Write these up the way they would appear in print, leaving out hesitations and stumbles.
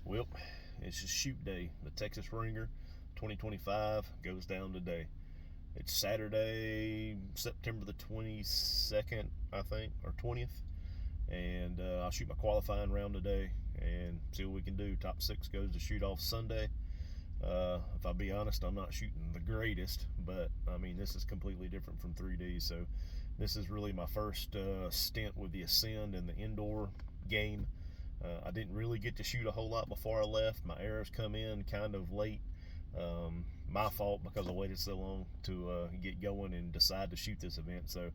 Well, it's just shoot day. The Texas Ringer 2025 goes down today. It's Saturday, September the 22nd, I think, or 20th. And I'll shoot my qualifying round today and see what we can do. Top 6 goes to shoot off Sunday. If I'll be honest, I'm not shooting the greatest, but I mean, this is completely different from 3D. So this is really my first stint with the Ascend and the indoor game. I didn't really get to shoot a whole lot before I left. My arrows come in kind of late. My fault because I waited so long to get going and decide to shoot this event. So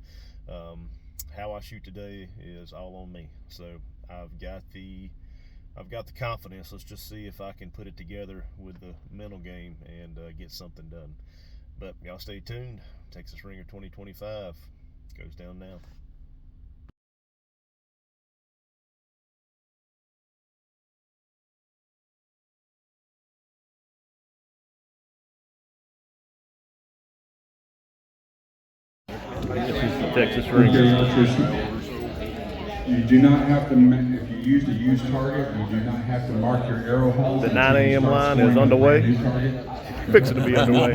how I shoot today is all on me. So I've got the confidence. Let's just see if I can put it together with the mental game and get something done. But y'all stay tuned. Texas Ringer 2025 goes down now. This is the Texas Ringer. You do not have to, if you use a used target, you do not have to mark your arrow hole. The 9 a.m. line is underway. Fixing to be underway.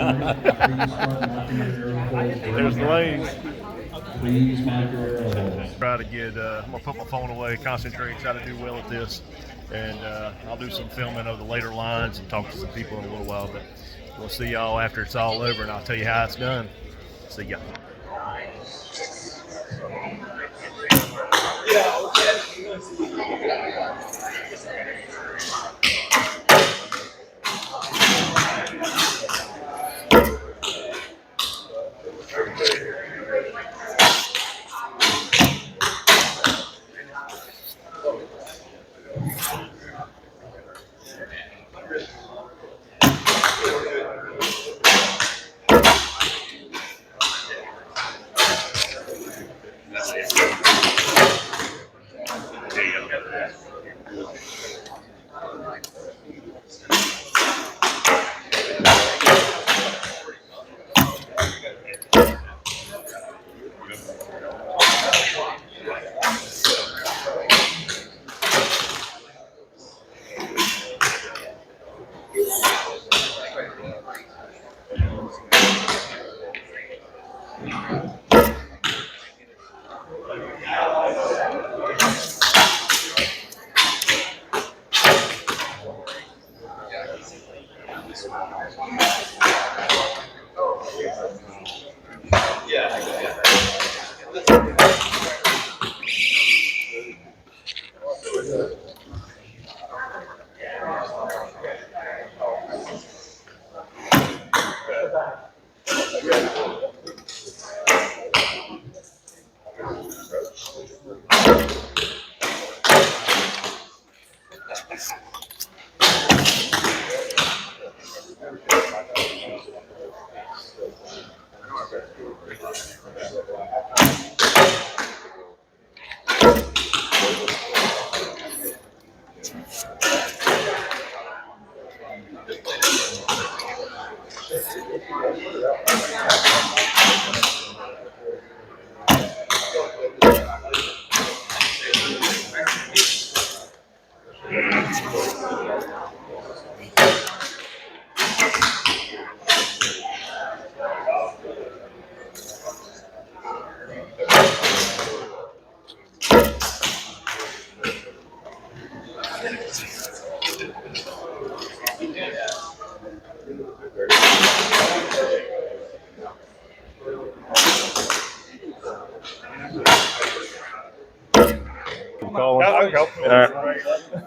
There's the lanes. Please mark your arrow holes. Try to get, I'm going to put my phone away, concentrate, try to do well at this. And I'll do some filming of the later lines and talk to some people in a little while. But we'll see y'all after it's all over, and I'll tell you how it's done. See ya.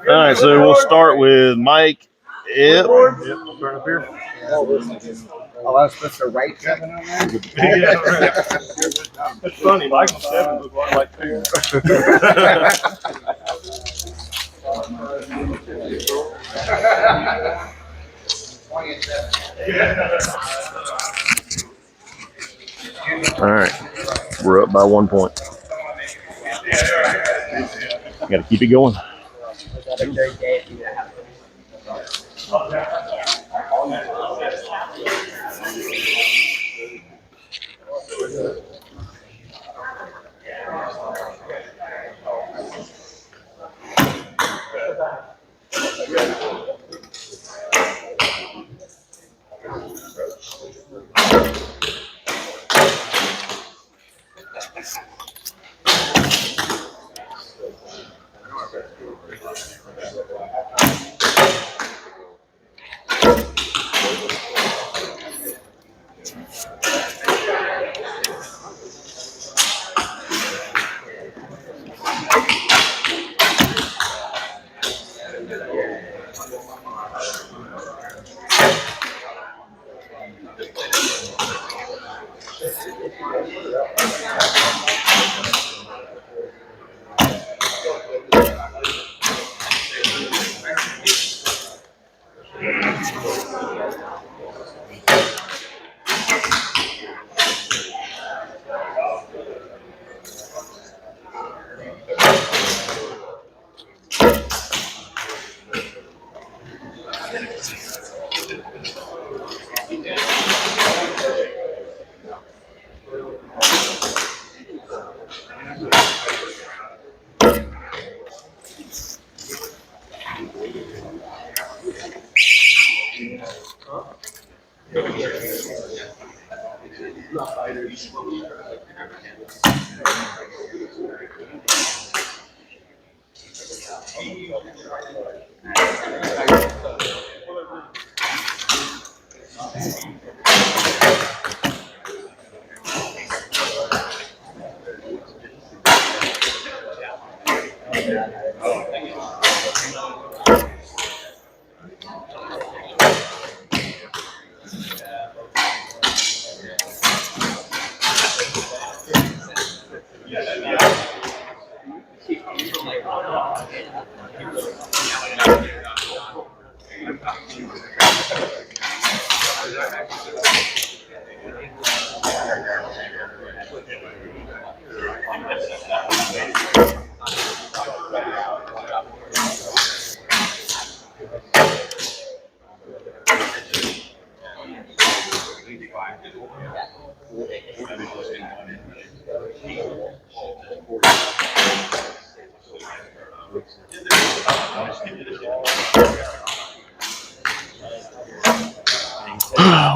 All right, so we'll start with Mike. Yep, turn up here. Oh, I was supposed to write 7 on that? Yeah, right. It's funny, Michael's 7 looks like 2. All right, we're up by 1 point. Got to keep it going.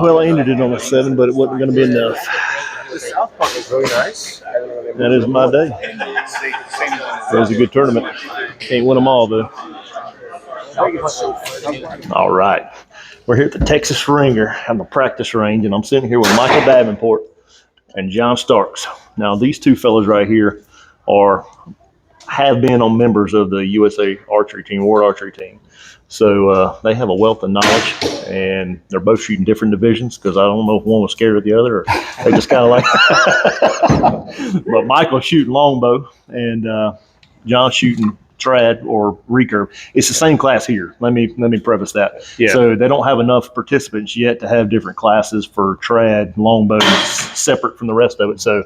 Well, I ended it on a 7, but it wasn't going to be enough. The South Park is really nice. That is my day. That was a good tournament. Can't win them all, though. All right. We're here at the Texas Ringer on the practice range, and I'm sitting here with Michael Davenport and John Starks. Now, these two fellas right here have been on members of the USA archery team, world archery team. So they have a wealth of knowledge, and they're both shooting different divisions because I don't know if one was scared of the other or they just kind of like. But Michael's shooting longbow, and John's shooting trad or recurve. It's the same class here. Let me preface that. Yeah. So they don't have enough participants yet to have different classes for trad, longbow, separate from the rest of it. So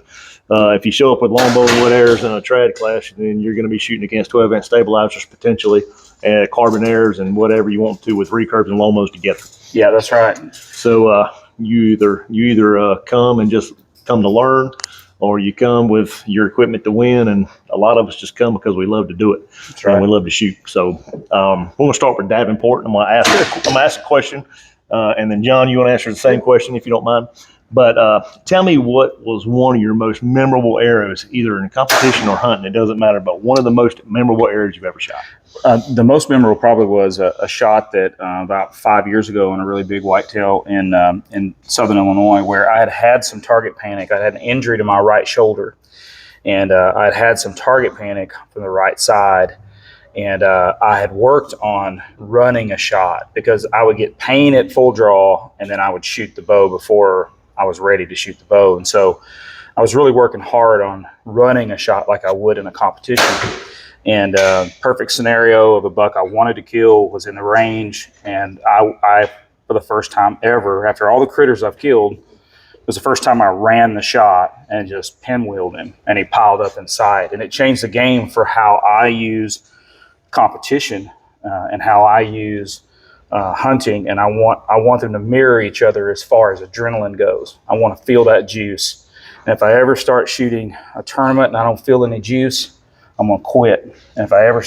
if you show up with longbow and wood airs in a trad class, then you're going to be shooting against 12-inch stabilizers potentially, and carbon airs and whatever you want to with recurves and longbows together. Yeah, that's right. So you either come and just come to learn, or you come with your equipment to win, and a lot of us just come because we love to do it. That's right. And we love to shoot. So we're going to start with Davenport. I'm going to ask a question, and then John, you want to answer the same question if you don't mind. But tell me what was one of your most memorable arrows, either in competition or hunting. It doesn't matter, but one of the most memorable arrows you've ever shot. The most memorable probably was a shot that about 5 years ago on a really big whitetail in southern Illinois, where I had some target panic. I had an injury to my right shoulder, and I had some target panic from the right side. And I had worked on running a shot because I would get pain at full draw, and then I would shoot the bow before I was ready to shoot the bow. And so I was really working hard on running a shot like I would in a competition. And perfect scenario of a buck I wanted to kill was in the range. And I, for the first time ever, after all the critters I've killed, it was the first time I ran the shot and just pinwheeled him, and he piled up in sight. And it changed the game for how I use competition and how I use hunting. And I want them to mirror each other as far as adrenaline goes. I want to feel that juice. And if I ever start shooting a tournament and I don't feel any juice, I'm going to quit. And if I ever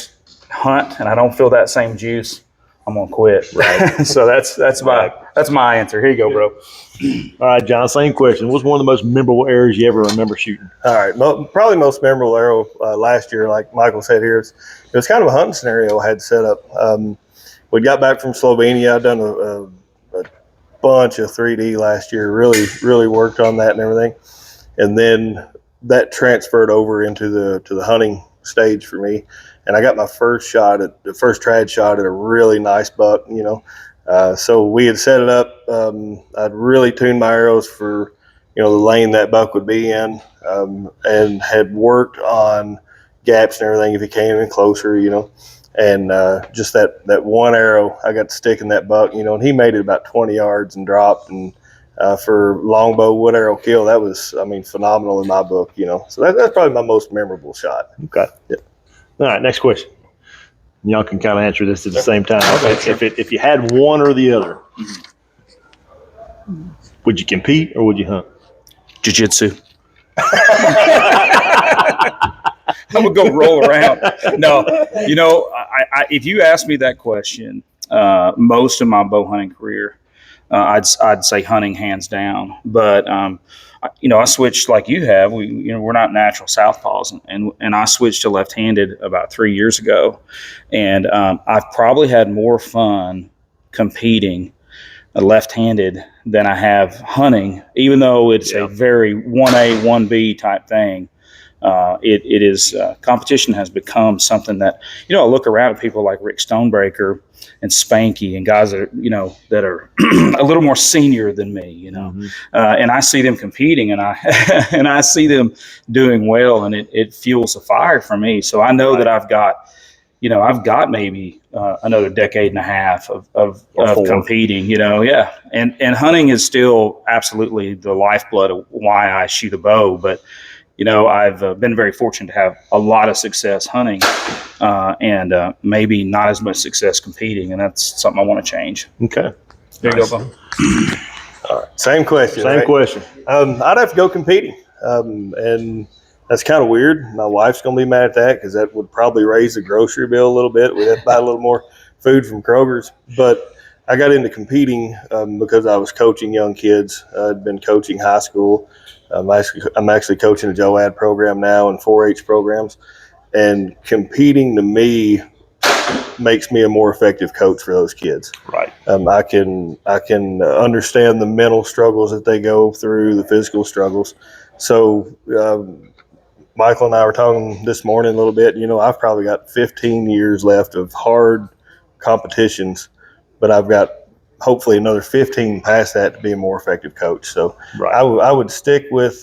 hunt and I don't feel that same juice, I'm gonna quit. Right. So that's my answer. Here you go, bro. All right, John, same question. What's one of the most memorable arrows you ever remember shooting? All right, probably most memorable arrow last year, like Michael said here, it was kind of a hunting scenario I had set up. We got back from Slovenia. I'd done a bunch of 3D last year, really worked on that and everything. And then that transferred over into the hunting stage for me. And I got my first trad shot at a really nice buck, so we had set it up. I'd really tuned my arrows for, the lane that buck would be in, and had worked on gaps and everything if he came in closer, and just that one arrow I got to stick in that buck, and he made it about 20 yards and dropped. And for longbow wood arrow kill, that was, phenomenal in my book, So that's probably my most memorable shot. Okay. Yeah. All right, next question. Y'all can kind of answer this at the same time. Okay, sure. If you had one or the other, would you compete or would you hunt? Jiu-jitsu. I'm gonna go roll around. No, I if you ask me that question, most of my bow hunting career, I'd say hunting hands down. But I switched like you have. We're not natural southpaws, and I switched to left-handed about 3 years ago, and I've probably had more fun competing left-handed than I have hunting, even though it's a very 1A, 1B type thing. It is competition has become something that, I look around at people like Rick Stonebreaker and Spanky and guys that are a little more senior than me, and I see them competing and I see them doing well, and it fuels the fire for me. So I know that I've got maybe another decade and a half of competing, and hunting is still absolutely the lifeblood of why I shoot a bow. But, I've been very fortunate to have a lot of success hunting and maybe not as much success competing. And that's something I want to change. Okay. There you go, Bo. All right. Same question. Same right? question. I'd have to go competing. And that's kind of weird. My wife's going to be mad at that because that would probably raise the grocery bill a little bit. We'd have to buy a little more food from Kroger's. But I got into competing because I was coaching young kids. I'd been coaching high school. I'm actually coaching a JOAD program now and 4-H programs. And competing to me makes me a more effective coach for those kids. Right. I can understand the mental struggles that they go through, the physical struggles. So Michael and I were talking this morning a little bit. I've probably got 15 years left of hard competitions, but I've got hopefully another 15 past that to be a more effective coach. So Right. I would stick with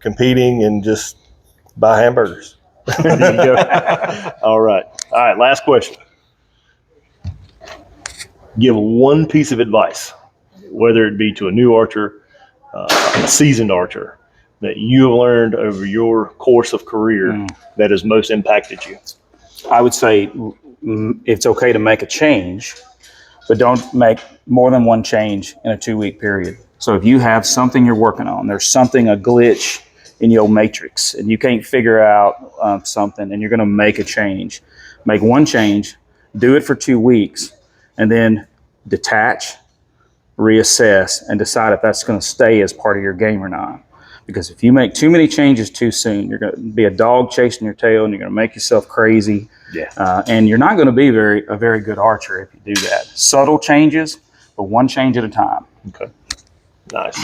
competing and just buy hamburgers. There you go. All right. Last question. Give one piece of advice, whether it be to a new archer, a seasoned archer, that you have learned over your course of career that has most impacted you. I would say it's okay to make a change, but don't make more than one change in a 2-week period. So if you have something you're working on, there's a glitch in your matrix, and you can't figure out something, and you're going to make a change. Make one change, do it for 2 weeks, and then detach, reassess, and decide if that's going to stay as part of your game or not. Because if you make too many changes too soon, you're going to be a dog chasing your tail, and you're going to make yourself crazy. Yeah. And you're not going to be a very good archer if you do that. Subtle changes, but one change at a time. Okay. Nice.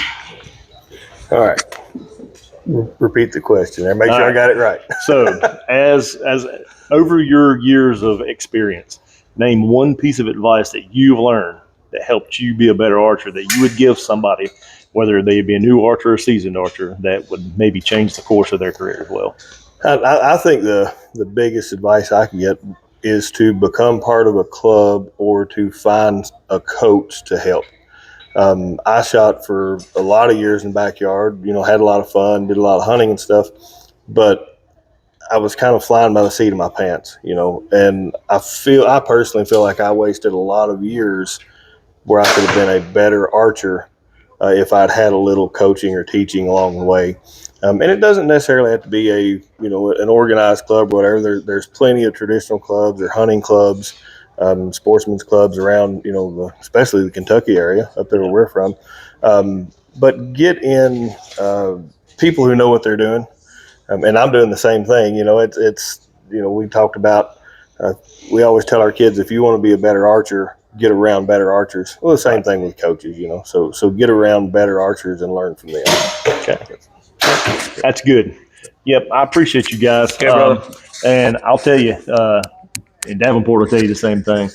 All right. Repeat the question there. Make sure I got it right. So, as over your years of experience, name one piece of advice that you've learned that helped you be a better archer that you would give somebody, whether they be a new archer or a seasoned archer, that would maybe change the course of their career as well. I think the biggest advice I can get is to become part of a club or to find a coach to help. I shot for a lot of years in the backyard, had a lot of fun, did a lot of hunting and stuff, but I was kind of flying by the seat of my pants, and I personally feel like I wasted a lot of years where I could have been a better archer if I'd had a little coaching or teaching along the way. And it doesn't necessarily have to be an organized club or whatever. There's plenty of traditional clubs or hunting clubs, sportsmen's clubs around, especially the Kentucky area up there where we're from. But get in people who know what they're doing. And I'm doing the same thing. We talked about, we always tell our kids, if you want to be a better archer, get around better archers. Well, the same thing with coaches, so get around better archers and learn from them. Okay. That's good. Yep. I appreciate you guys. Okay, brother. And I'll tell you, and Davenport will tell you the same thing.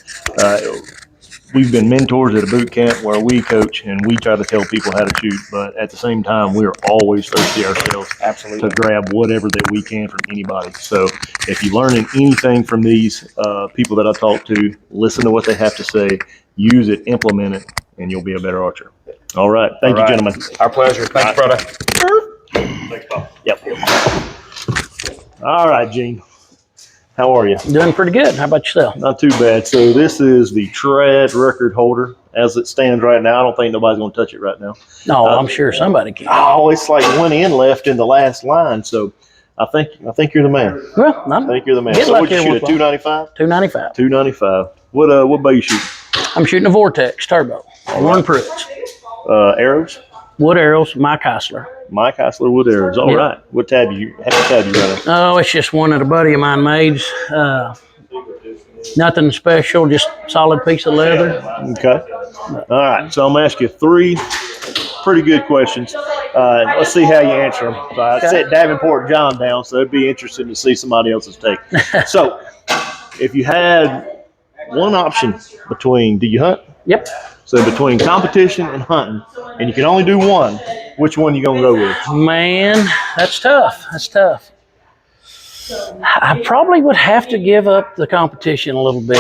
We've been mentors at a boot camp where we coach and we try to tell people how to shoot, but at the same time, we are always thirsty ourselves Absolutely. to grab whatever that we can from anybody. So if you're learning anything from these people that I talk to, listen to what they have to say, use it, implement it, and you'll be a better archer. All right. Thank you, gentlemen. Our pleasure. Thanks, brother. Thanks, Paul. Yep. All right, Gene. How are you? Doing pretty good. How about yourself? Not too bad. So this is the trad record holder as it stands right now. I don't think nobody's going to touch it right now. No, I'm sure somebody can. Oh, it's like one in left in the last line. So I think you're the man. Well, I think you're the man. Get So what'd you lucky shoot, a with one. 295? 295. 295. What bow you shoot? I'm shooting a Vortex Turbo. Warren Pruitt's. Arrows? Wood arrows, Mike Heisler. Mike Heisler wood arrows. All right. What tab you running? Oh, it's just one that a buddy of mine made. Nothing special, just solid piece of leather. Okay. All right. So I'm going to ask you 3 pretty good questions. Let's see how you answer them. So I set Davenport and John down, so it'd be interesting to see somebody else's take. So if you had one option between, do you hunt? Yep. So between competition and hunting, and you can only do one, which one you going to go with? Man, that's tough. That's tough. I probably would have to give up the competition a little bit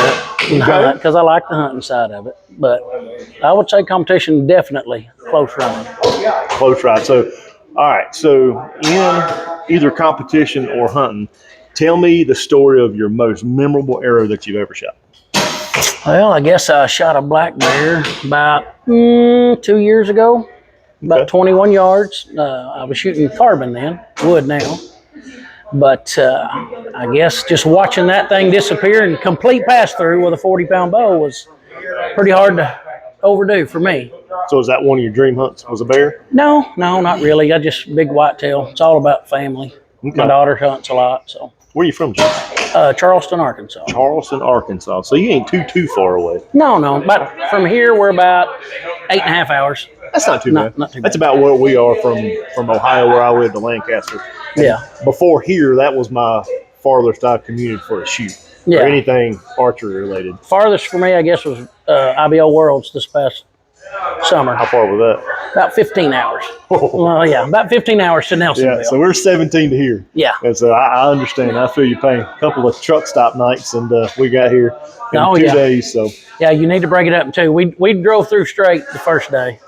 because I like the hunting side of it. But I would say competition definitely close running. Close ride. So, all right. So in either competition or hunting, tell me the story of your most memorable arrow that you've ever shot. Well, I guess I shot a black bear about 2 years ago, about 21 yards. I was shooting carbon then, wood now. But I guess just watching that thing disappear and complete pass-through with a 40-pound bow was pretty hard to overdo for me. So is that one of your dream hunts, was a bear? No, not really. I just big whitetail. It's all about family. Okay. My daughter hunts a lot, so. Where are you from, Jim? Charleston, Arkansas. Charleston, Arkansas. So you ain't too far away. No. But from here, we're about 8.5 hours. That's not too bad. Not too bad. That's about where we are from Ohio, where I lived to Lancaster. And Yeah. before here, that was my farthest I commuted for a shoot. Yeah. Or anything archery related. Farthest for me, I guess, was IBO Worlds this past summer. How far was that? About 15 hours. Well, yeah, about 15 hours to Nelsonville. Yeah, so we're 17 to here. Yeah. And so I understand. I feel your pain. A couple of truck stop nights, and we got here in 2 days. So Yeah, you need to break it up in two. We drove through straight the first day,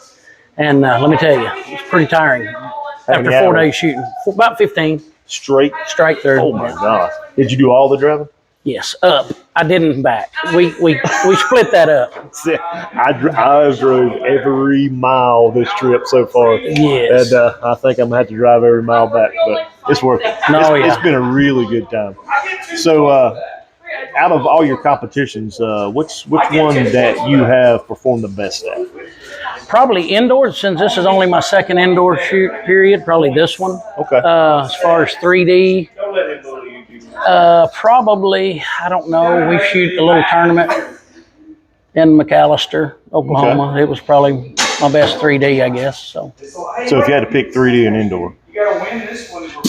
and let me tell you, it was pretty tiring after 4 days shooting. About 15 straight through. Oh my gosh! Did you do all the driving? Yes, up. I didn't back. We split that up. I drove every mile this trip so far. Yes. And I think I'm going to have to drive every mile back, but it's worth it. It's been a really good time. So out of all your competitions, which one that you have performed the best at? Probably indoors, since this is only my second indoor shoot period, probably this one. Okay. As far as 3D, probably, I don't know, we shoot a little tournament in McAllister, Oklahoma. Okay. It was probably my best 3D, I guess. So if you had to pick 3D and indoor?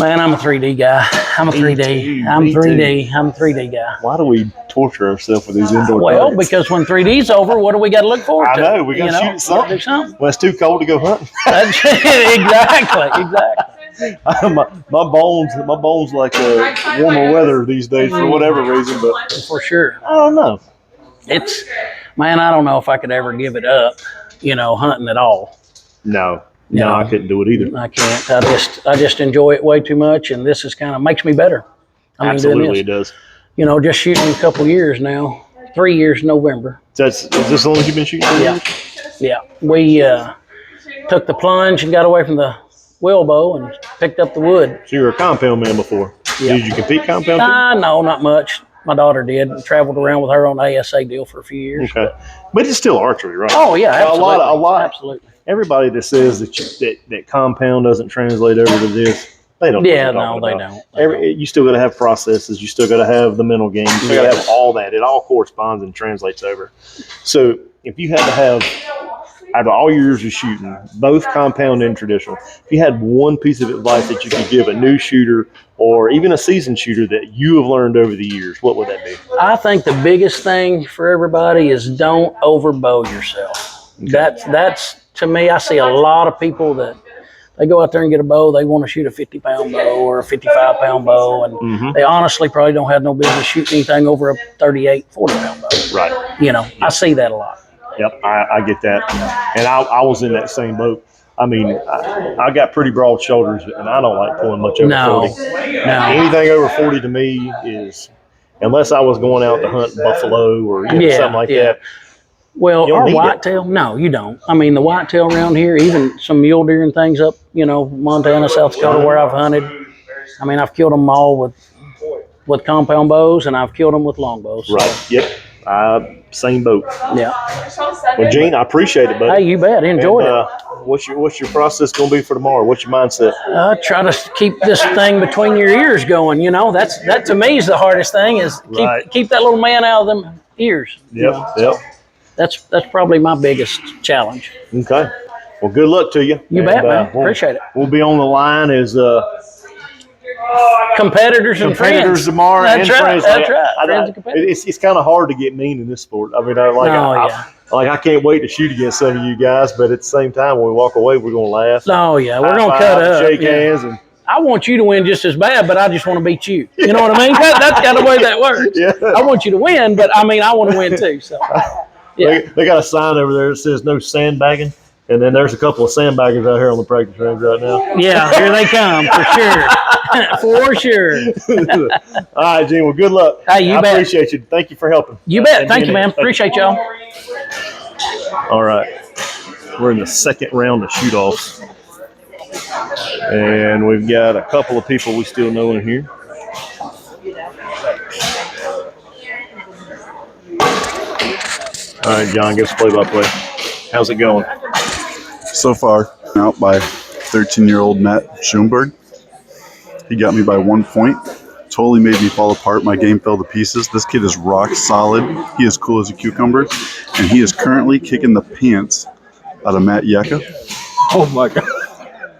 Man, I'm a 3D guy. I'm a 3D. I'm 3D guy. Why do we torture ourselves with these indoor Well, targets? because when 3D's over, what do we got to look forward to? I know. We got to shoot something. Do something. Well, it's too cold to go hunting. Exactly. my bones like warmer weather these days for whatever reason, but For sure. I don't know. I don't know if I could ever give it up, hunting at all. No, I couldn't do it either. I can't. I just enjoy it way too much, and this is kind of makes me better. Absolutely, it does. Just shooting a couple years now, 3 years in November. Is this the one you've been shooting for? Yeah. Yeah. We took the plunge and got away from the wheelbow and picked up the wood. So you were a compound man before. Yeah. Did you compete compound? No, not much. My daughter did. Traveled around with her on the ASA deal for a few years. Okay, but it's still archery, right? Oh yeah, absolutely. A lot. Absolutely. Everybody that says that compound doesn't translate over to this, they don't. Yeah, no, they don't. You still got to have processes. You still got to have the mental game. You still got to have all that. It all corresponds and translates over. So if you had to have, out of all your years of shooting, both compound and traditional, if you had one piece of advice that you could give a new shooter or even a seasoned shooter that you have learned over the years, what would that be? I think the biggest thing for everybody is don't overbow yourself. Okay. That's to me, I see a lot of people that they go out there and get a bow. They want to shoot a 50-pound bow or a 55-pound bow, and they honestly probably don't have no business shooting anything over a 38, 40-pound bow. Right. You know, I see that a lot. Yep, I get that. And I was in that same boat. I mean, I got pretty broad shoulders, and I don't like pulling much over 40. No. Anything over 40 to me is, unless I was going out to hunt buffalo or something like that. Well, our whitetail, no, you don't. I mean, the whitetail around here, even some mule deer and things up, Montana, South Dakota, where I've hunted. I mean, I've killed them all with compound bows, and I've killed them with longbows. So. Right. Yep. Same boat. Yeah. Well, Gene, I appreciate it, buddy. Hey, you bet. Enjoyed it. What's your process going to be for tomorrow? What's your mindset? Try to keep this thing between your ears going. That to me is the hardest thing is keep that little man out of them ears. Yep. That's probably my biggest challenge. Okay. Well, good luck to you. You bet, man. Appreciate it. We'll be on the line as competitors and friends tomorrow. That's and right. friends. That's right. Friends and competitors. It's kind of hard to get mean in this sport. I mean, I can't wait to shoot against some of you guys, but at the same time, when we walk away, we're going to laugh. Oh yeah, we're going to cut up, shake hands, and I want you to win just as bad, but I just want to beat you. You know what I mean? That's kind of the way that works. Yeah. I want you to win, but I want to win too. So, yeah. They got a sign over there that says no sandbagging. And then there's a couple of sandbaggers out here on the practice range right now. Yeah, here they come for sure. For sure. All right, Gene. Well, good luck. Hey, you bet. I appreciate you. Thank you for helping. You bet. Thank you, man. Appreciate y'all. All right. We're in the second round of shoot-offs. And we've got a couple of people we still know in here. All right, John, give us play-by-play. How's it going? So far, out by 13-year-old Matt Schoenberg. He got me by 1 point. Totally made me fall apart. My game fell to pieces. This kid is rock solid. He is cool as a cucumber. And he is currently kicking the pants out of Matt Yeka. Oh, my God.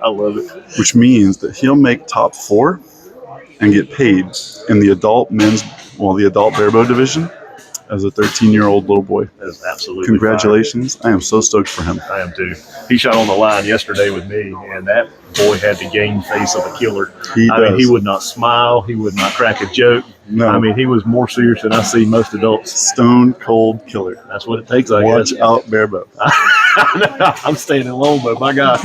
I love it. Which means that he'll make top 4 and get paid in the adult Bearbow division as a 13-year-old little boy. That is absolutely congratulations. Fine. I am so stoked for him. I am too. He shot on the line yesterday with me, and that boy had the game face of a killer. I mean, he would not smile. He would not crack a joke. No. I mean, he was more serious than I see most adults. Stone cold killer. That's what it takes, I guess. Watch out, Bearbow. I'm staying in Longbow, my God.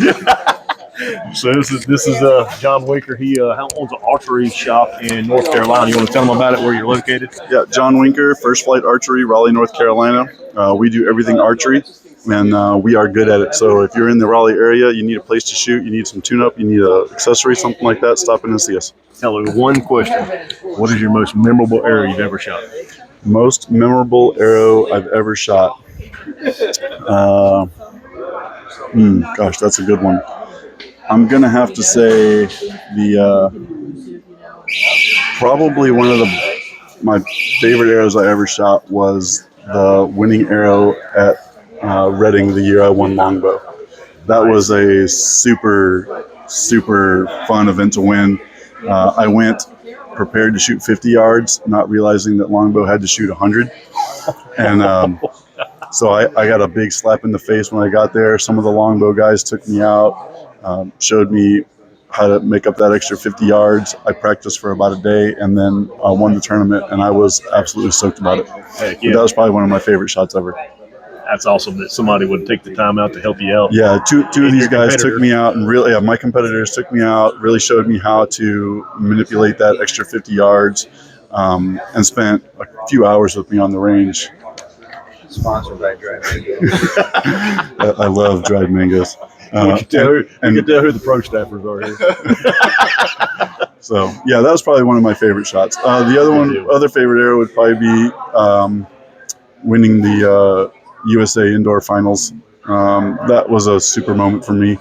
So this is John Winker. He owns an archery shop in North Carolina. You want to tell them about it, where you're located? Yeah, John Winker, First Flight Archery, Raleigh, North Carolina. We do everything archery, and we are good at it. So if you're in the Raleigh area, you need a place to shoot, you need some tune-up, you need an accessory, something like that, stop in and see us. Tell me one question. What is your most memorable arrow you've ever shot? Most memorable arrow I've ever shot? Gosh, that's a good one. I'm going to have to say probably one of my favorite arrows I ever shot was the winning arrow at Reading the year I won Longbow. That was a super, super fun event to win. I went prepared to shoot 50 yards, not realizing that Longbow had to shoot 100. And so I got a big slap in the face when I got there. Some of the Longbow guys took me out. Showed me how to make up that extra 50 yards. I practiced for about a day and then won the tournament, and I was absolutely stoked about it. Heck yeah. That was probably one of my favorite shots ever. That's awesome that somebody would take the time out to help you out. Yeah, two of these guys took me out, and really, my competitors took me out, really showed me how to manipulate that extra 50 yards, and spent a few hours with me on the range. Sponsored by Dry Mango. I love dried mangoes. You can tell who the pro staffers are here. So yeah, that was probably one of my favorite shots. The other favorite arrow would probably be winning the USA Indoor Finals. That was a super moment for me.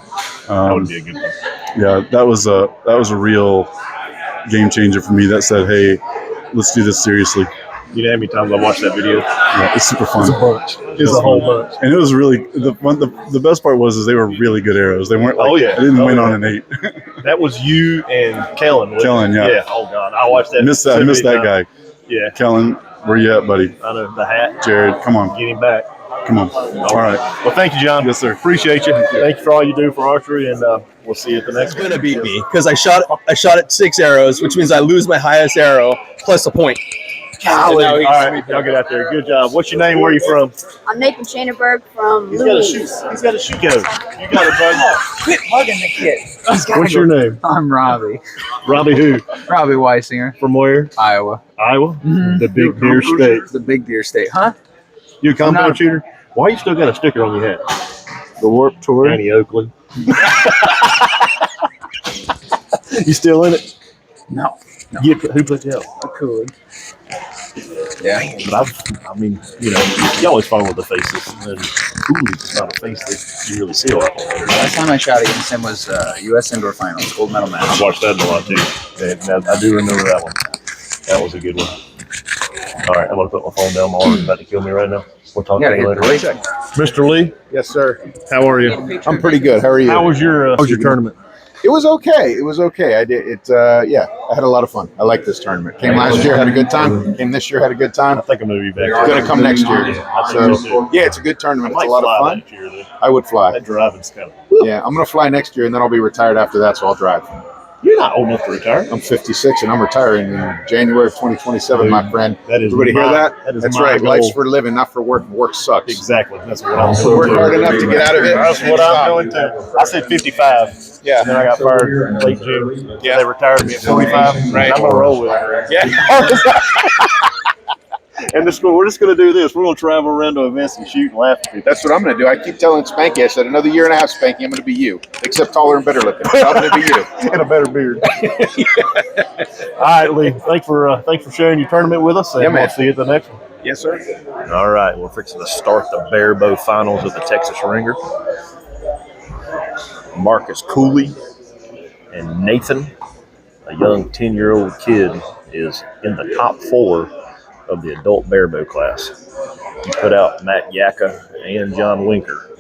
That would be a good one. Yeah, that was a real game changer for me. That said, hey, let's do this seriously. You know how many times I watched that video? Yeah, it's super fun. It's a bunch. It's a whole bunch. And it was really the best part was they were really good arrows. They weren't like I didn't win on an 8. That was you and Kellen. Kellen, yeah. Yeah. Oh God, I watched that. I missed that guy. Yeah. Kellen, where you at, buddy? I know the hat. Jared, come on. Get him back. Come on. All right. Well, thank you, John. Yes, sir. Appreciate you. Thank you for all you do for archery, and we'll see you at the next one. Gonna beat me because I shot at 6 arrows, which means I lose my highest arrow plus a point. Golly. All right, y'all get out there. Good job. What's your name? Where are you from? I'm Nathan Shanenberg from He's got a Louise. shoot. He's got a shoot go. You got it, bud. Quit hugging the kid. What's your name? I'm Robbie. Robbie who? Robbie Weisinger. From where? Iowa. Iowa? The Big Deer State. The Big Deer State. Huh? You a compound shooter? Why you still got a sticker on your hat? The Warped Tour. Annie Oakley. You still in it? No. Who put you out? Cool. Yeah. But I mean, you know, you always follow the faces. And Cooley's not a face that you really see a lot. Last time I shot against him was U.S. Indoor Finals, gold medal match. I watched that a lot too. And I do remember that one. That was a good one. All right, I'm gonna put my phone down. My arm's about to kill me right now. We'll talk to you later. Mr. Lee, Yes, sir. how are you? I'm pretty good. How are you? How was your tournament? It was okay. It was okay. I did it. Yeah, I had a lot of fun. I like this tournament. Came last year, had a good time. Came this year, had a good time. I think I'm gonna be back. Gonna come next year. I think so too. Yeah, it's a good tournament. I It's a might lot of fly fun. next year, though. I would fly. That driving's kind of. Yeah, I'm gonna fly next year, and then I'll be retired after that. So I'll drive. You're not old enough to retire. I'm 56, and I'm retiring in January of 2027, my friend. That is Everybody hear that? That is That's my right. goal. Life's for living, not for work. Work sucks. Exactly. That's what I'm doing. Work hard enough to get out of it. That's what I'm doing too. I said 55. Yeah. And then I got fired in late June. Yeah. They retired me at 45. Right. I'm gonna roll with it. Yeah. And we're just gonna do this. We're gonna travel around to events and shoot and laugh at people. That's what I'm going to do. I keep telling Spanky, I said, another year and a half, Spanky, I'm going to be you. Except taller and better looking. I'm going to be you. And a better beard. All right, Lee. Thanks for sharing your tournament with us. And Yeah, man. we'll see you at the next one. Yes, sir. All right, we're fixing to start the Bearbow finals of the Texas Ringer. Marcus Cooley and Nathan, a young 10-year-old kid, is in the top 4 of the adult Bearbow class. He put out Matt Yaka and John Winker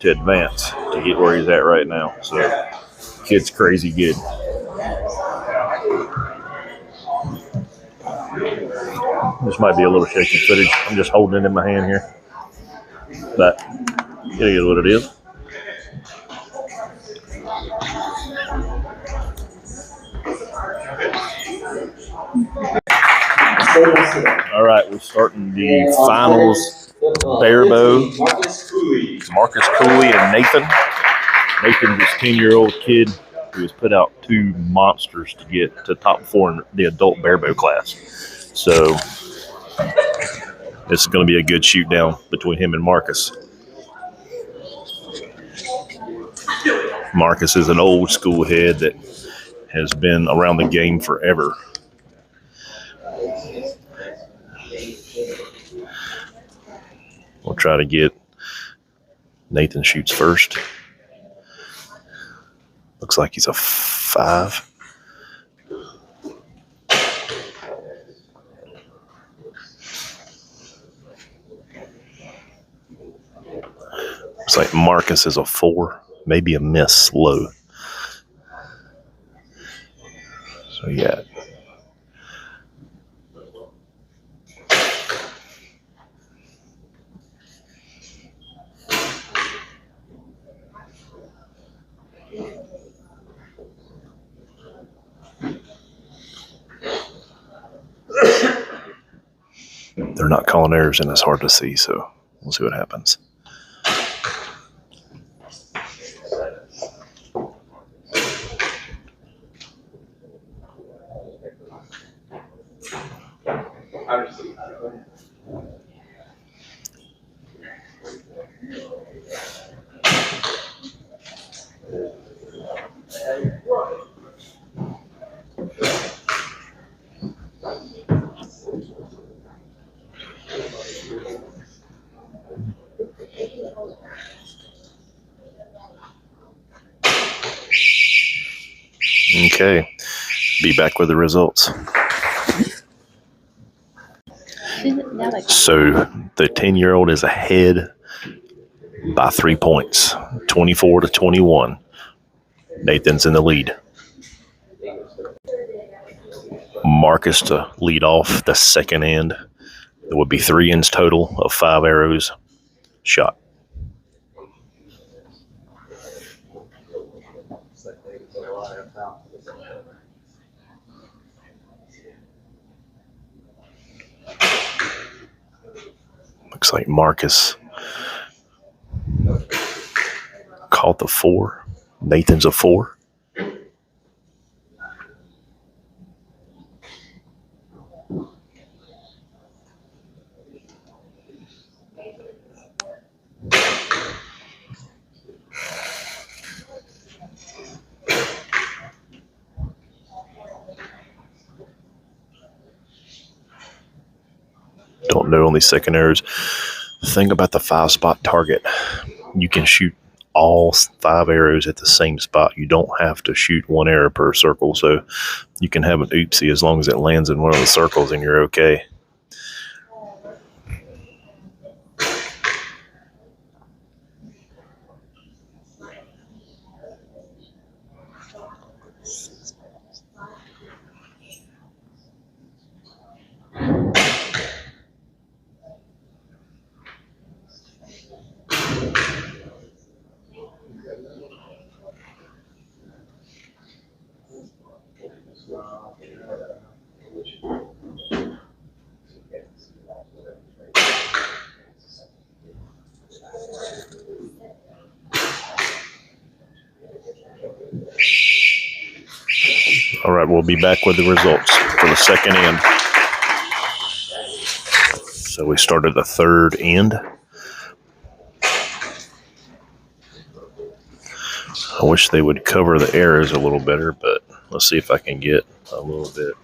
to advance to get where he's at right now. So, kid's crazy good. This might be a little shaky footage. I'm just holding it in my hand here. But it is what it is. All right, we're starting the finals. Bearbow, Marcus Cooley and Nathan. Nathan, this 10-year-old kid who has put out 2 monsters to get to top 4 in the adult Bearbow class. So this is going to be a good shoot down between him and Marcus. Marcus is an old school head that has been around the game forever. We'll try to get Nathan shoots first. Looks like he's a 5. Looks like Marcus is a 4, maybe a miss low. So yeah. They're not calling errors and it's hard to see, so we'll see what happens. Okay, be back with the results. So the 10-year-old is ahead by 3 points, 24-21. Nathan's in the lead. Marcus to lead off the second end. There would be 3 ends total of 5 arrows shot. Looks like Marcus caught the 4. Nathan's a 4. Don't know on these second arrows. The thing about the 5-spot target, you can shoot all 5 arrows at the same spot. You don't have to shoot 1 arrow per circle, so you can have an oopsie as long as it lands in one of the circles and you're okay. All right, we'll be back with the results for the second end. So we started the third end. I wish they would cover the arrows a little better, but let's see if I can get a little bit.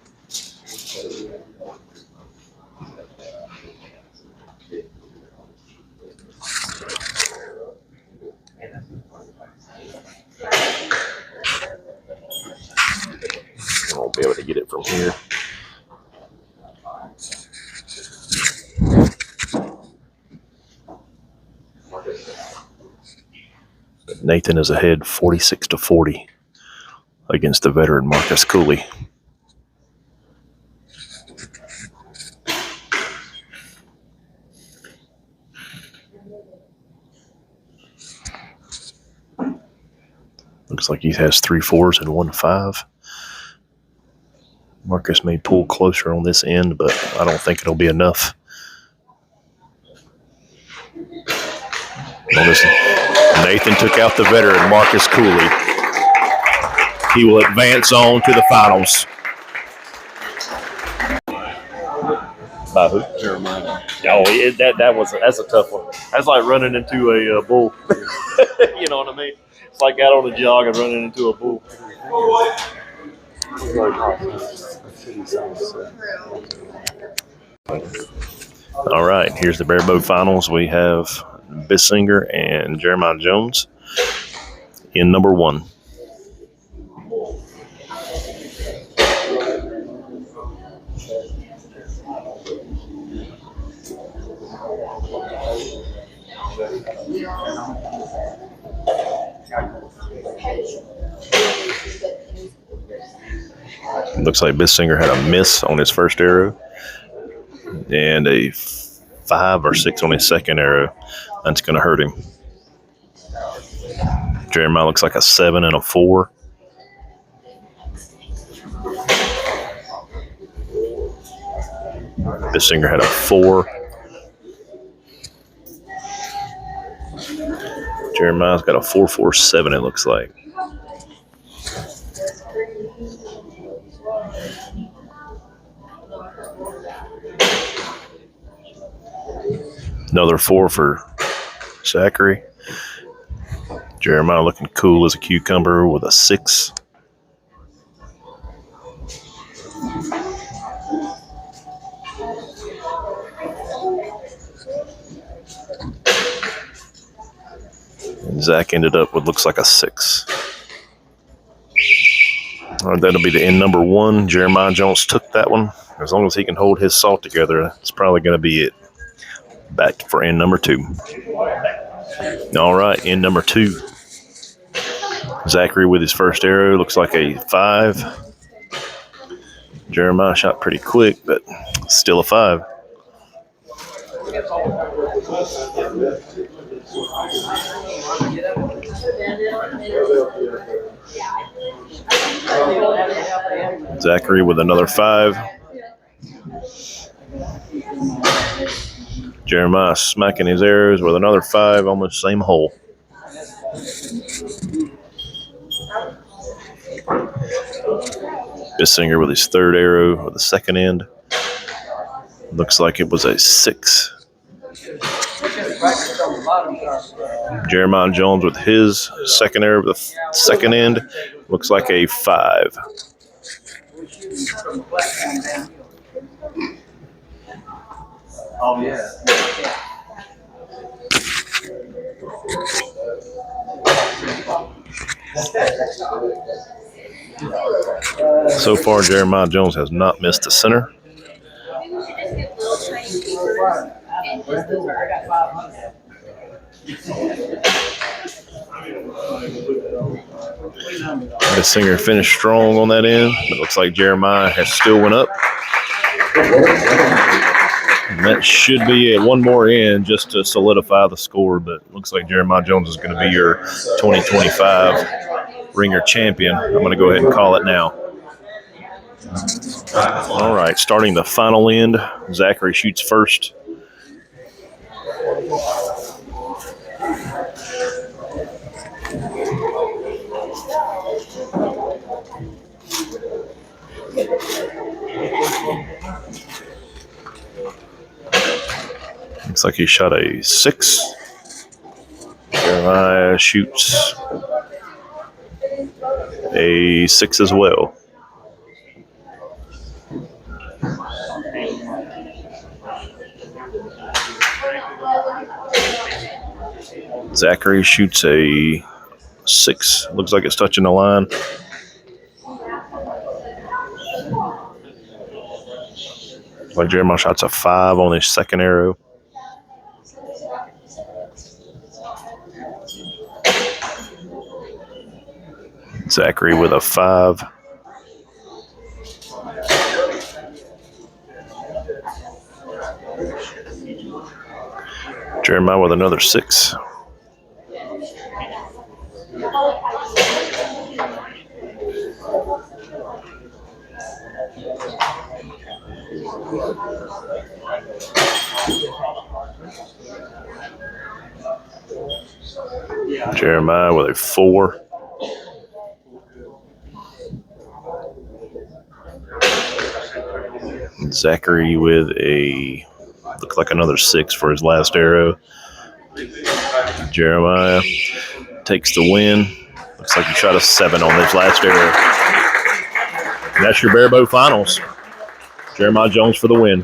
I won't be able to get it from here. Nathan is ahead 46-40 against the veteran Marcus Cooley. Looks like he has 3 4s and 1 5. Marcus may pull closer on this end, but I don't think it'll be enough. Notice Nathan took out the veteran Marcus Cooley. He will advance on to the finals. By who? Jeremiah. Oh, that's a tough one. That's like running into a bull. You know what I mean? It's like out on a jog and running into a bull. All right, here's the Bearbow finals. We have Bissinger and Jeremiah Jones in number 1. Looks like Bissinger had a miss on his first arrow and a 5 or 6 on his second arrow. That's going to hurt him. Jeremiah looks like a 7 and a 4. Bissinger had a 4. Jeremiah's got a 4.47, it looks like. Another 4 for Zachary. Jeremiah looking cool as a cucumber with a 6. Zach ended up with looks like a 6. All right, that'll be the end number 1. Jeremiah Jones took that one. As long as he can hold his salt together, it's probably going to be it. Back for end number 2. All right, end number 2. Zachary with his first arrow, looks like a 5. Jeremiah shot pretty quick, but still a 5. Zachary with another 5. Jeremiah smacking his arrows with another 5, almost same hole. Bissinger with his third arrow with the second end. Looks like it was a 6. Jeremiah Jones with his second arrow with the second end. Looks like a 5. Oh, yeah. So far, Jeremiah Jones has not missed the center. Bissinger finished strong on that end. It looks like Jeremiah has still went up. And that should be it. One more in just to solidify the score, but looks like Jeremiah Jones is going to be your 2025 Ringer champion. I'm going to go ahead and call it now. All right, starting the final end, Zachary shoots first. Looks like he shot a 6. Jeremiah shoots a 6 as well. Zachary shoots a 6. Looks like it's touching the line. Like Jeremiah shots a 5 on his second arrow. Zachary with a 5. Jeremiah with another 6. Jeremiah with a 4. Zachary with a, looked like another 6 for his last arrow. Jeremiah takes the win. Looks like he shot a 7 on his last arrow. And that's your Bearbow finals. Jeremiah Jones for the win.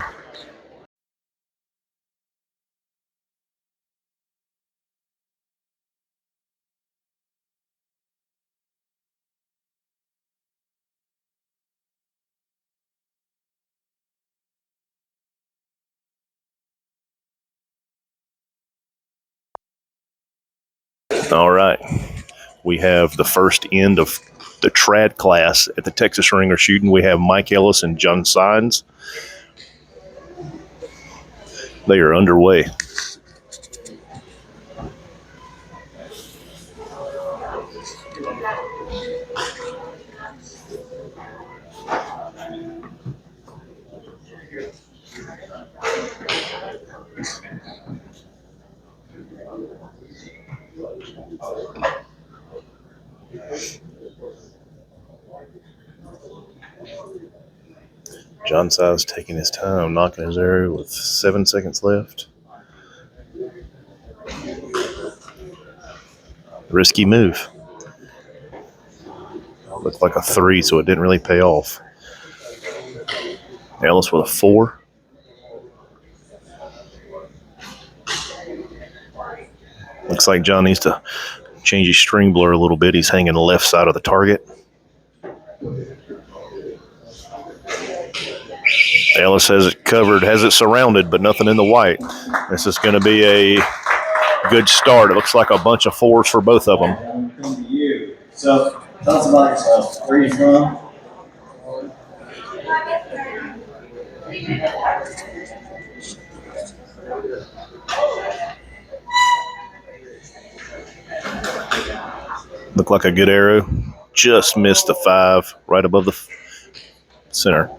All right. We have the first end of the trad class at the Texas Ringer shooting. We have Mike Ellis and John Sines. They are underway. John Sines taking his time, knocking his arrow with 7 seconds left. Risky move. Looked like a 3, so it didn't really pay off. Ellis with a 4. Looks like John needs to change his string blur a little bit. He's hanging the left side of the target. Ellis has it covered, has it surrounded, but nothing in the white. This is going to be a good start. It looks like a bunch of 4s for both of them. So, tell us about yourself. Where are you from? Looked like a good arrow. Just missed the 5 right above the center.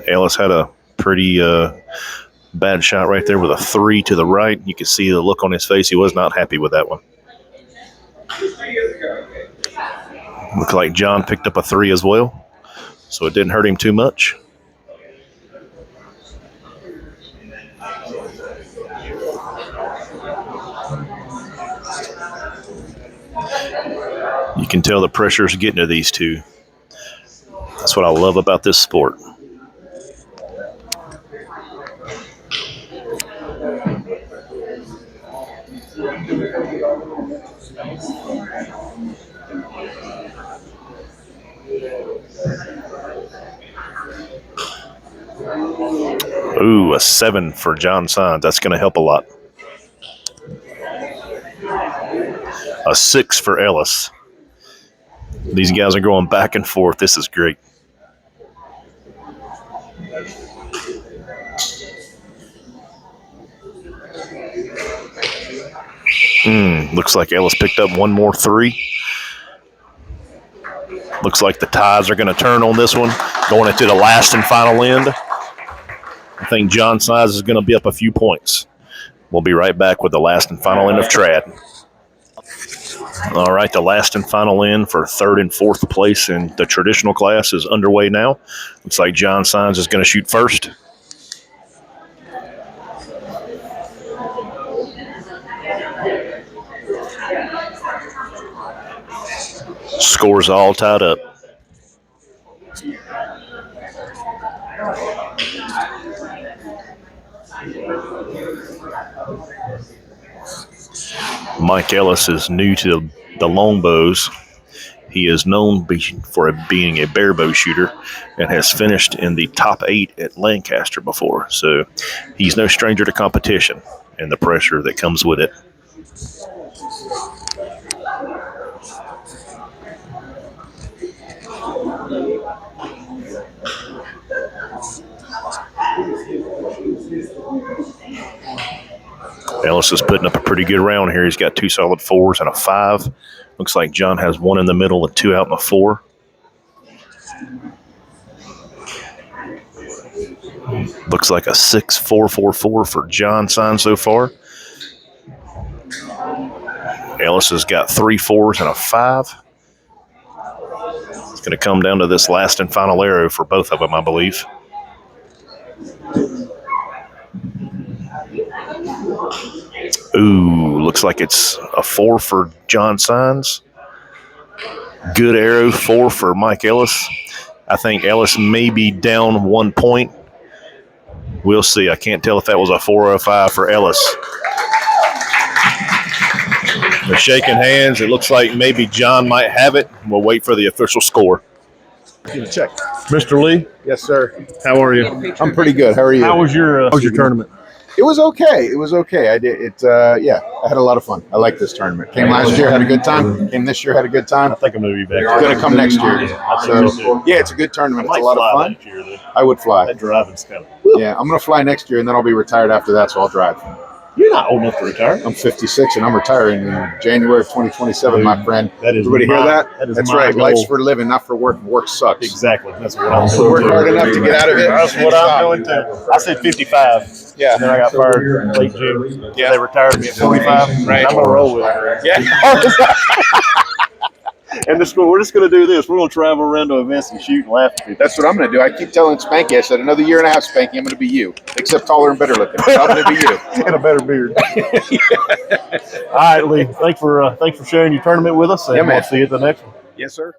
Ellis had a pretty bad shot right there with a 3 to the right. You can see the look on his face. He was not happy with that one. Looked like John picked up a 3 as well, so it didn't hurt him too much. You can tell the pressure's getting to these two. That's what I love about this sport. Ooh, a 7 for John Sines. That's going to help a lot. A 6 for Ellis. These guys are going back and forth. This is great. Looks like Ellis picked up one more 3. Looks like the tides are going to turn on this one, going into the last and final end. I think John Sines is going to be up a few points. We'll be right back with the last and final end of trad. All right, the last and final end for 3rd and 4th place in the traditional class is underway now. Looks like John Sines is going to shoot first. Scores all tied up. Mike Ellis is new to the longbows. He is known for being a Bearbow shooter and has finished in the top 8 at Lancaster before. So he's no stranger to competition and the pressure that comes with it. Ellis is putting up a pretty good round here. He's got 2 solid 4s and a 5. Looks like John has 1 in the middle and 2 out in the 4. Looks like a 6-4-4-4 for John Sines so far. Ellis has got 3 4s and a 5. It's going to come down to this last and final arrow for both of them, I believe. Ooh, looks like it's a 4 for John Sines. Good arrow, 4 for Mike Ellis. I think Ellis may be down 1 point. We'll see. I can't tell if that was a 4 or a 5 for Ellis. They're shaking hands. It looks like maybe John might have it. We'll wait for the official score. Check. Mr. Lee, Yes, sir. how are you? I'm pretty good. How are you? How was your tournament? It was okay. It was okay. I did it. Yeah, I had a lot of fun. I like this tournament. Came last year, had a good time. Came this year, had a good time. I think I'm going to be back. Going to come next year. I think so. Yeah, it's a good tournament. It's a lot of fun. Next year, though. I would fly. That driving's kind of. Yeah, I'm going to fly next year, and then I'll be retired after that, so I'll drive. You're not old enough to retire. I'm 56, and I'm retiring in January of 2027, my friend. That is Everybody hear that? That's my right. goal. Life's for living, not for work. Work sucks. Exactly. That's what I'm doing. Work hard enough to get out of it. That's what I'm doing too. I said 55. Yeah. And then I got fired in late June. Yeah. They retired me at 45. Right. I'm gonna roll with it. Yeah. And we're just gonna do this. We're gonna travel around to events and shoot and laugh at people. That's what I'm going to do. I keep telling Spanky, I said, another year and a half, Spanky, I'm going to be you. Except taller and better looking. I'm going to be you. And a better beard. All right, Lee. Thanks for sharing your tournament with us. And Yeah, man. we'll see you at the next one. Yes, sir.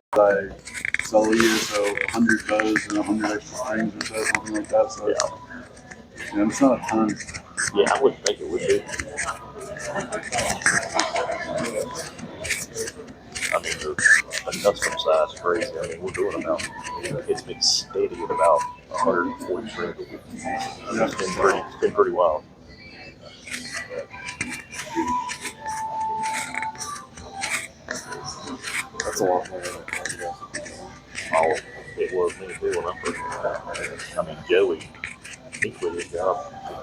Solo year, so 100 bows and 100 extra strings or so, something like that. So it's not a ton. Yeah, I wouldn't think it would be. crazy. I mean, we're doing about, it's been steady at about 140 strings. It's been pretty wild. That's a lot more than Oh, it was me too when I first started. I mean, Joey, he quit his job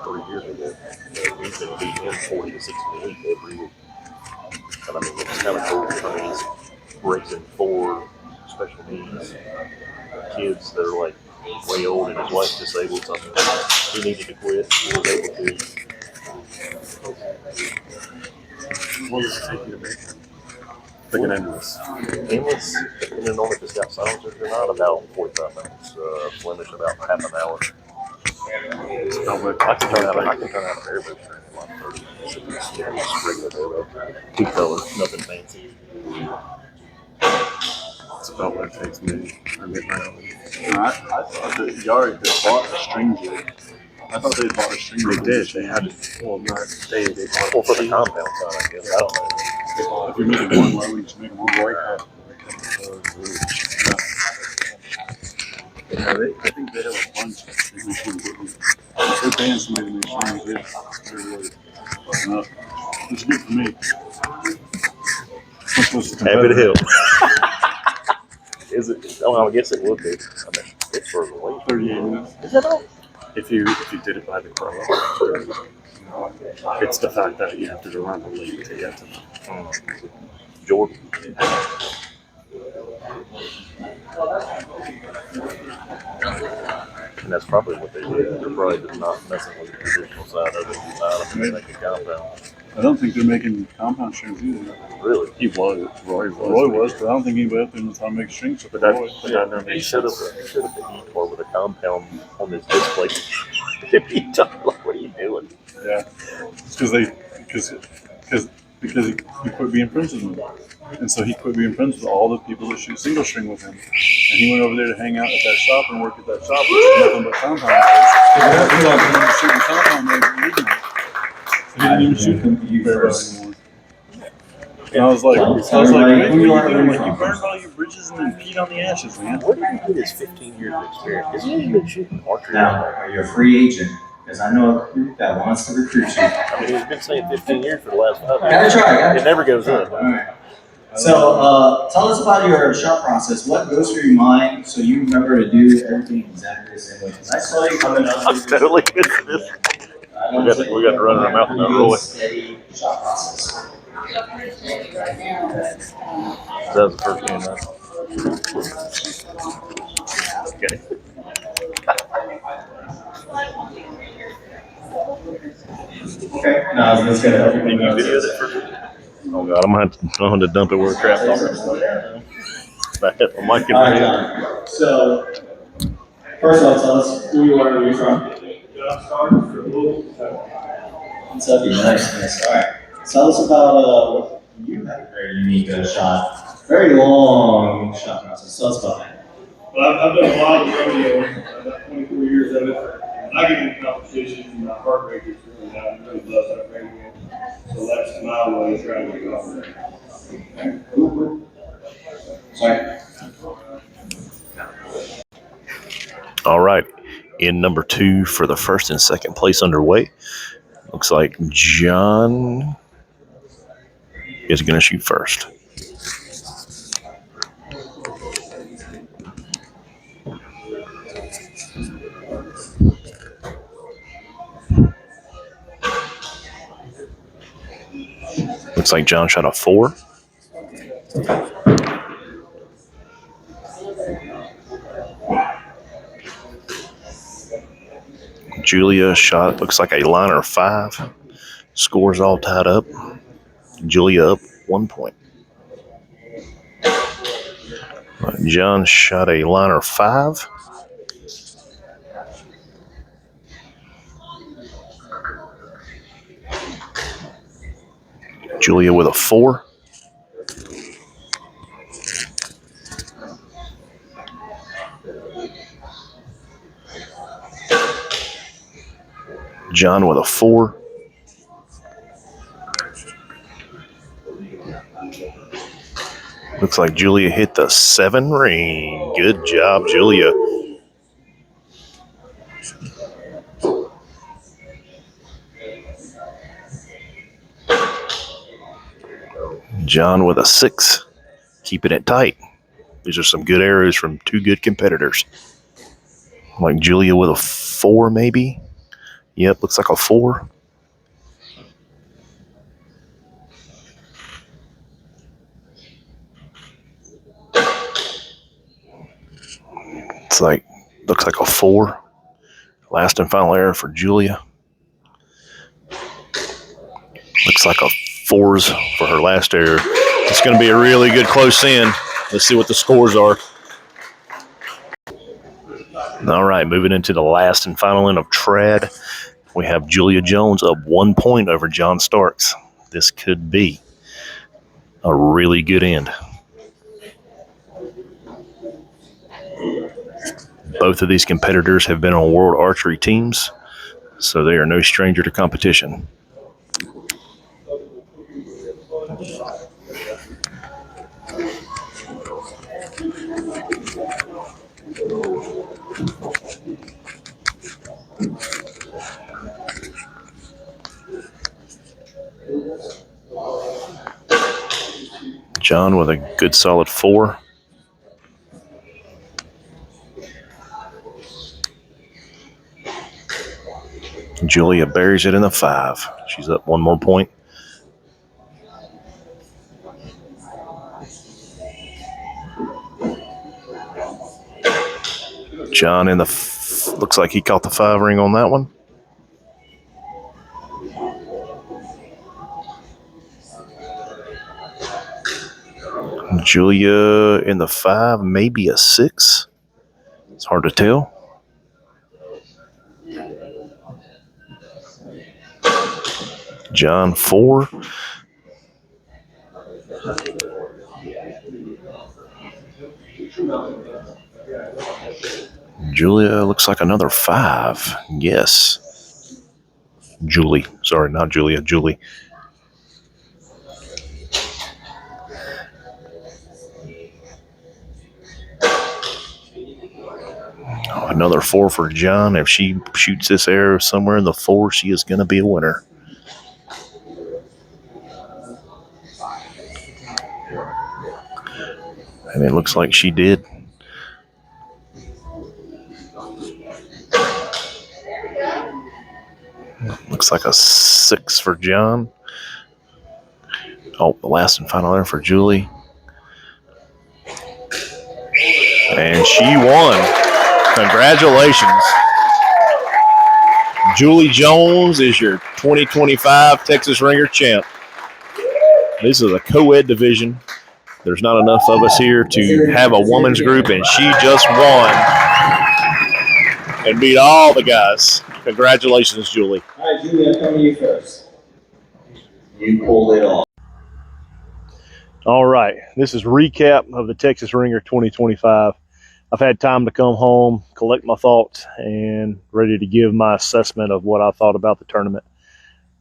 3 years ago. He's been beating him 40 to 60 a week every week. And I mean, it's kind of cool. I mean, he's raising 4 special needs kids that are like way old and his wife's disabled. So he needed to quit. He was able to. what does it take you to make like an endless? Endless, depending on if it's got silencers or not, about 45 minutes. Flemish about half an hour. I can turn out a Bearbow string in like 30 minutes. Just regular Bearbow. 2 colors, nothing fancy. It's about what it takes me. I make my own. I thought that Yari had bought a string jig. I thought they bought a string jig. They did. They had it. Well, not they. Well, for the compound side, I guess. I don't know. If you're making one, why would you just make one white hat? Yeah, I think they have a bunch of string machines. They're paying somebody to make strings. They're really fucking up. It's good for me. Happy to help. Is it? Oh, I guess it would be. I mean, it's further away. 38 minutes. Is that all? if you did it by the crow, it's the fact that you have to go around the lake to get to them. Jordan. And that's probably what they did. They're probably just not messing with the traditional side of it. They make a compound. I don't think they're making compound strings either. Really? He was. Roy was. Roy was, but I don't think anybody up there knows how to make strings. But that He should have been E-Tor with a compound on this display. If he done, like, what are you doing? Yeah, it's because he quit being friends with them, and so he quit being friends with all the people that shoot single string with him, and he went over there to hang out at that shop and work at that shop, which is nothing but compound bass. He was shooting compound bass originally. He didn't even shoot them very well anymore. And I was like, man, what are you doing? Like, you burned all your bridges and then peed on the ashes, man. Where did he get his 15 years of experience? Because he ain't been shooting archery. Now, are you a free agent? Because I know a group that wants to recruit you. I mean, he's been saying 15 years for the last 5 years. Gotta try. It never goes up. All right. So, tell us about your shot process. What goes through your mind so you remember to do everything exactly the same way? Because I saw you coming up. I'm totally good for this. We got to run our mouth about Roy. Steady shot process. That was the first game, right? Okay. Okay. Now, I was going to Can you video that first? Oh, God, I'm going to have to dump it where it's trapped on. I hit the mic in my head. So, first of all, tell us who you are and where you're from. Kentucky, nice. All right. Tell us about you have a very unique shot, very long shot process. Tell us about that. Well, I've done a lot of rodeo, about 24 years of it. When I get into competitions, my heart rate gets really high. I really love that radio. So that's my way of trying to get off there. Sorry. All right. In number 2 for the first and second place underway. Looks like John is going to shoot first. Looks like John shot a 4. Julia shot, looks like a liner 5. Scores all tied up. Julia up 1 point. John shot a liner 5. Julia with a 4. John with a 4. Looks like Julia hit the 7 ring. Good job, Julia. John with a 6, keeping it tight. These are some good arrows from 2 good competitors. Like Julia with a 4, maybe. Yep, looks like a 4. Looks like a 4. Last and final arrow for Julia. Looks like a 4s for her last arrow. It's going to be a really good close in. Let's see what the scores are. All right, moving into the last and final end of trad. We have Julia Jones up 1 point over John Starks. This could be a really good end. Both of these competitors have been on world archery teams, so they are no stranger to competition. John with a good solid 4. Julia buries it in the 5. She's up 1 more point. John in the looks like he caught the 5 ring on that one. Julia in the 5, maybe a 6. It's hard to tell. John 4. Julia looks like another 5. Yes. Julie. Sorry, not Julia. Julie. Oh, another 4 for John. If she shoots this arrow somewhere in the 4, she is going to be a winner. And it looks like she did. Looks like a 6 for John. Oh, the last and final arrow for Julie. And she won. Congratulations. Julie Jones is your 2025 Texas Ringer champ. This is a co-ed division. There's not enough of us here to have a women's group, and she just won and beat all the guys. Congratulations, Julie. All right, Julie, I'm coming to you first. You pulled it off. All right, this is recap of the Texas Ringer 2025. I've had time to come home, collect my thoughts, and ready to give my assessment of what I thought about the tournament.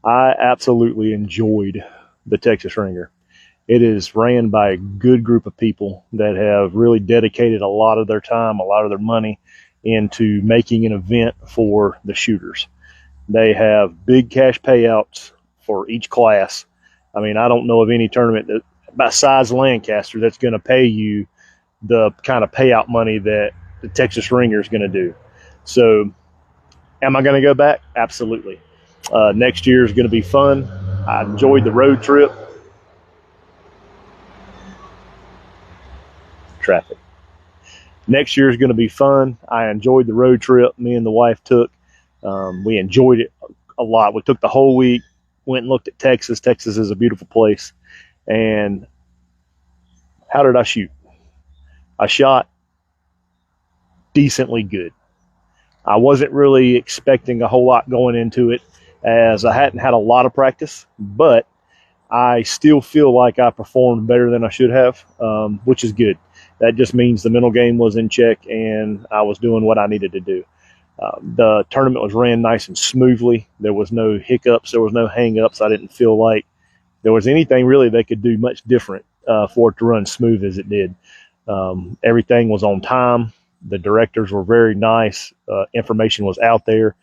I absolutely enjoyed the Texas Ringer. It is ran by a good group of people that have really dedicated a lot of their time, a lot of their money into making an event for the shooters. They have big cash payouts for each class. I mean, I don't know of any tournament that, besides Lancaster, that's going to pay you the kind of payout money that the Texas Ringer is going to do. So am I going to go back? Absolutely. Next year is going to be fun. I enjoyed the road trip. Traffic. Next year is going to be fun. I enjoyed the road trip me and the wife took. We enjoyed it a lot. We took the whole week, went and looked at Texas. Texas is a beautiful place. And how did I shoot? I shot decently good. I wasn't really expecting a whole lot going into it, as I hadn't had a lot of practice, but I still feel like I performed better than I should have, which is good. That just means the mental game was in check and I was doing what I needed to do. The tournament was ran nice and smoothly. There was no hiccups. There was no hang-ups. I didn't feel like there was anything really they could do much different for it to run smooth as it did. Everything was on time. The directors were very nice. Information was out there,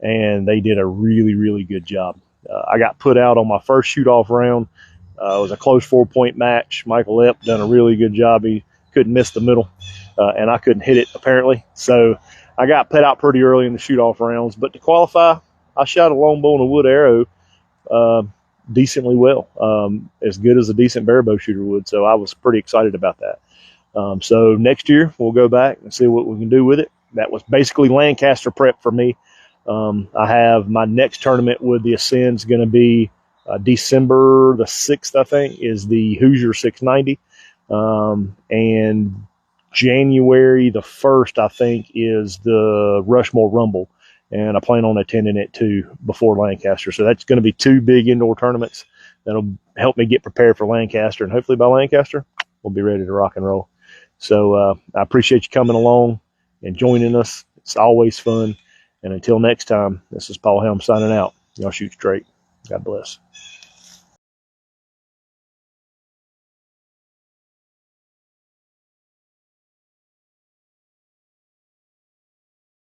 and they did a really, really good job. I got put out on my first shoot-off round. It was a close 4-point match. Michael Epp done a really good job. He couldn't miss the middle, and I couldn't hit it, apparently. So I got put out pretty early in the shoot-off rounds. But to qualify, I shot a longbow and a wood arrow decently well, as good as a decent Bearbow shooter would. So I was pretty excited about that. So next year, we'll go back and see what we can do with it. That was basically Lancaster prep for me. I have my next tournament with the Ascend's going to be December the 6th, I think, is the Hoosier 690. And January the 1st, I think, is the Rushmore Rumble. And I plan on attending it too before Lancaster. So that's going to be 2 big indoor tournaments that'll help me get prepared for Lancaster. And hopefully by Lancaster, we'll be ready to rock and roll. So I appreciate you coming along and joining us. It's always fun. And until next time, this is Paul Helm signing out. Y'all shoot straight. God bless.